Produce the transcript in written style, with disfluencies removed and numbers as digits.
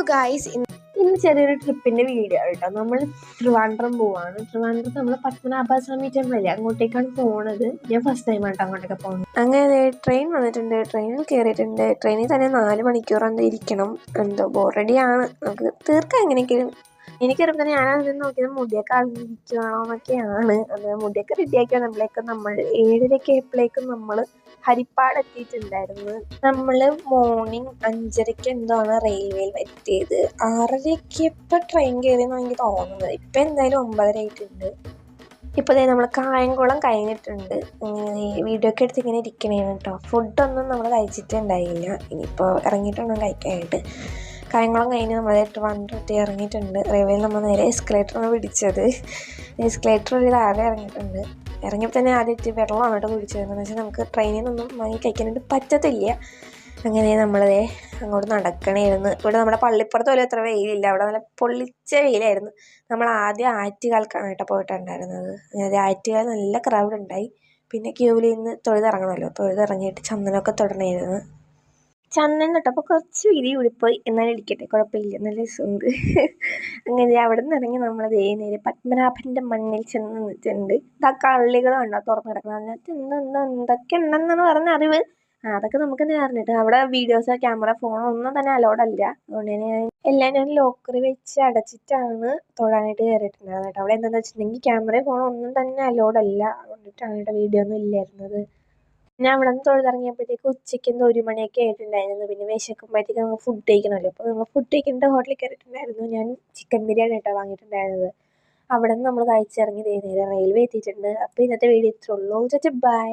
Guys, ഇന്ന് ചെറിയൊരു ട്രിപ്പിന്റെ video കേട്ടോ. നമ്മൾ ട്രിവാൻഡ്രം പോവാണ്. ട്രിവാൻഡ്രത്ത് നമ്മൾ പത്മനാഭസ്വാമി ടെമ്പിൾ അങ്ങോട്ടേക്കാണ് പോണത്. ഞാൻ ഫസ്റ്റ് ടൈം ആട്ടോ അങ്ങോട്ടൊക്കെ പോകുന്നത്. അങ്ങനെ ട്രെയിൻ വന്നിട്ടുണ്ട്, ട്രെയിനിൽ കയറിയിട്ടുണ്ട്. ട്രെയിനിൽ തന്നെ 4 മണിക്കൂർ എന്തോ ഇരിക്കണം. എന്തോ ബോറടിയാണ്, നമുക്ക് തീർക്കാം എങ്ങനെയെങ്കിലും. എനിക്കറിയുമ്പോൾ തന്നെ ഞാനതിൽ നോക്കിയത് മുടിയൊക്കെ അഴിഞ്ഞിരിക്കുകയാണോ എന്നൊക്കെയാണ്. അത് മുടിയൊക്കെ റെഡിയാക്കിയ നമ്മൾ 7:30 ആയപ്പോഴേക്കും നമ്മൾ ഹരിപ്പാട് എത്തിയിട്ടുണ്ടായിരുന്നു. നമ്മൾ മോർണിംഗ് 5:30 എന്തോ ആണ് റെയിൽവേയിൽ എത്തിയത്. 6:30 ഇപ്പോൾ ട്രെയിൻ കയറിയെന്നാണ് എനിക്ക് തോന്നുന്നത്. ഇപ്പം എന്തായാലും 9:30 ആയിട്ടുണ്ട്. ഇപ്പോൾ നമ്മൾ കായംകുളം കഴിഞ്ഞിട്ടുണ്ട്. വീഡിയോ ഒക്കെ എടുത്ത് ഇങ്ങനെ ഇരിക്കണേണ് കേട്ടോ. ഫുഡൊന്നും നമ്മൾ കഴിച്ചിട്ടുണ്ടായില്ല. ഇനിയിപ്പോൾ ഇറങ്ങിയിട്ടുണ്ടോ കഴിക്കാനായിട്ട്. കായംകുളം കഴിഞ്ഞ് നമ്മൾ ട്രിവാൻഡ്രത്ത് ഇറങ്ങിയിട്ടുണ്ട്. റെയിൽവേയിൽ നമ്മൾ നേരെ എസ്കലേറ്ററാണ് പിടിച്ചത്. എസ്കലേറ്റർ ഒരു താഴെ ഇറങ്ങിയിട്ടുണ്ട്. ഇറങ്ങിയപ്പോൾ തന്നെ ആദ്യമായിട്ട് വെള്ളമാണ് കേട്ടോ കുടിച്ചിരുന്നത്. വെച്ചാൽ നമുക്ക് ട്രെയിനിൽ നിന്നൊന്നും വാങ്ങി കഴിക്കാനായിട്ട് പറ്റത്തില്ല. അങ്ങനെ നമ്മളതേ അങ്ങോട്ട് നടക്കണമായിരുന്നു. ഇവിടെ നമ്മുടെ പള്ളിപ്പുറത്ത് പോലും അത്ര വെയിലില്ല. അവിടെ നല്ല പൊള്ളിച്ച വെയിലായിരുന്നു. നമ്മൾ ആദ്യം ആറ്റുകാൽക്കാണ് കേട്ടോ പോയിട്ടുണ്ടായിരുന്നത്. അതായത് ആറ്റുകാൽ നല്ല ക്രൗഡ് ഉണ്ടായി. പിന്നെ ക്യൂവിൽ നിന്ന് തൊഴുതിറങ്ങണമല്ലോ. തൊഴുതിറങ്ങിയിട്ട് ചന്ദനമൊക്കെ തൊടണമായിരുന്നു. ചന്ദനം തൊട്ടപ്പോൾ കുറച്ച് വീതി കൂടിപ്പോയി, എന്നാലും ഇരിക്കട്ടെ, കുഴപ്പമില്ല, നല്ല രസമുണ്ട്. അങ്ങനെ അവിടെ നിന്ന് ഇറങ്ങി നമ്മൾ നേരെ പത്മനാഭൻ്റെ മണ്ണിൽ ചെന്ന് നിന്നിട്ടുണ്ട്. ഇതാ കള്ളികളുണ്ടോ തുറന്നു കിടക്കുന്നത്. അതിനകത്ത് എന്തൊക്കെ ഉണ്ടെന്നാണ് പറഞ്ഞ അറിവ്. അതൊക്കെ നമുക്ക് അറിഞ്ഞിട്ട് അവിടെ വീഡിയോസോ ക്യാമറ ഫോണോ ഒന്നും തന്നെ അലൗഡ് അല്ല. അതുകൊണ്ട് തന്നെ എല്ലാം ഞാൻ ലോക്കറി വെച്ച് അടച്ചിട്ടാണ് തൊഴാനായിട്ട് കയറിയിട്ടുണ്ടായിരുന്നത് കേട്ടോ. അവിടെ എന്താണെന്ന് വെച്ചിട്ടുണ്ടെങ്കിൽ ക്യാമറ ഫോണോ ഒന്നും തന്നെ അലൗഡ് അല്ല. അതുകൊണ്ടിട്ടാണ് കേട്ടോ വീഡിയോ ഒന്നും ഇല്ലായിരുന്നത്. ഞാൻ അവിടെ നിന്ന് തൊഴുതിറങ്ങിയപ്പോഴത്തേക്ക് ഉച്ചയ്ക്ക് 1 മണിയൊക്കെ ആയിട്ടുണ്ടായിരുന്നു. പിന്നെ വിശക്കുമ്പോഴത്തേക്ക് നമുക്ക് ഫുഡ് കഴിക്കണമല്ലോ. അപ്പോൾ നമ്മൾ ഫുഡ് കഴിക്കേണ്ട ഹോട്ടലിൽ കയറിയിട്ടുണ്ടായിരുന്നു. ഞാൻ ചിക്കൻ ബിരിയാണി കേട്ടോ വാങ്ങിയിട്ടുണ്ടായിരുന്നത്. അവിടെ നിന്ന് നമ്മൾ കഴിച്ചിറങ്ങി നേരെ റെയിൽവേ എത്തിയിട്ടുണ്ട്. അപ്പോൾ ഇന്നത്തെ വീഡിയോ ഇത്രയുള്ളൂ. ബൈ.